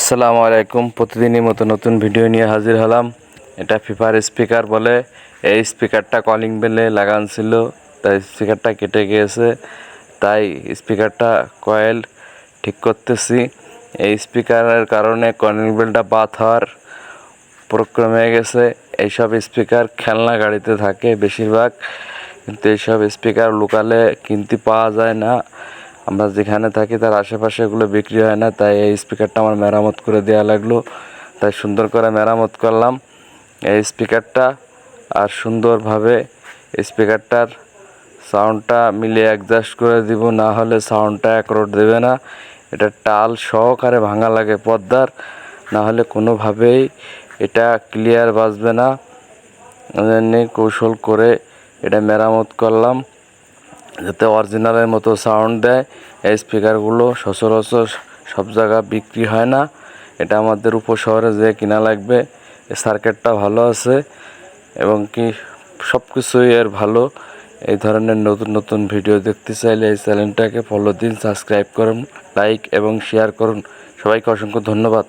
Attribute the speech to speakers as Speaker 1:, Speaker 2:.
Speaker 1: আসসালামু আলাইকুম। প্রতিদিনই মতো নতুন ভিডিও নিয়ে হাজির হলাম। এটা ফিফার স্পিকার বলে। এই স্পিকারটা কলিং বেলে লাগানো ছিল, তাই স্পিকারটা কেটে গিয়েছে, তাই স্পিকারটা কয়েল ঠিক করতেছি। এই স্পিকারের কারণে কলিং বেলটা বাদ হওয়ার প্রক্রম হয়ে গেছে। এইসব স্পিকার খেলনা গাড়িতে থাকে বেশিরভাগ, কিন্তু এইসব স্পিকার লোকালে কিনতে পাওয়া যায় না। আমরা যেখানে থাকি তার আশেপাশে এগুলো বিক্রি হয় না, তাই এই স্পিকারটা আমার মেরামত করে দেওয়া লাগলো। তাই সুন্দর করে মেরামত করলাম এই স্পিকারটা। আর সুন্দরভাবে স্পিকারটার সাউন্ডটা মিলিয়ে অ্যাডজাস্ট করে দিব, না হলে সাউন্ডটা একরোট দেবে না। এটা টাল সহকারে ভাঙা লাগে পর্দার, না হলে কোনোভাবেই এটা ক্লিয়ার বাজবে না। এমনি কৌশল করে এটা মেরামত করলাম যাতে অরিজিনালের মতো সাউন্ড দেয়। এই স্পিকারগুলো সচরাচর সব জায়গায় বিক্রি হয় না, এটা আমাদের উপশহরে যে কিনা লাগবে। এই সার্কিটটা ভালো আছে এবং কি সব কিছুই এর ভালো। এই ধরনের নতুন নতুন ভিডিও দেখতে চাইলে এই চ্যানেলটাকে ফলো দিন, সাবস্ক্রাইব করুন, লাইক এবং শেয়ার করুন। সবাইকে অসংখ্য ধন্যবাদ।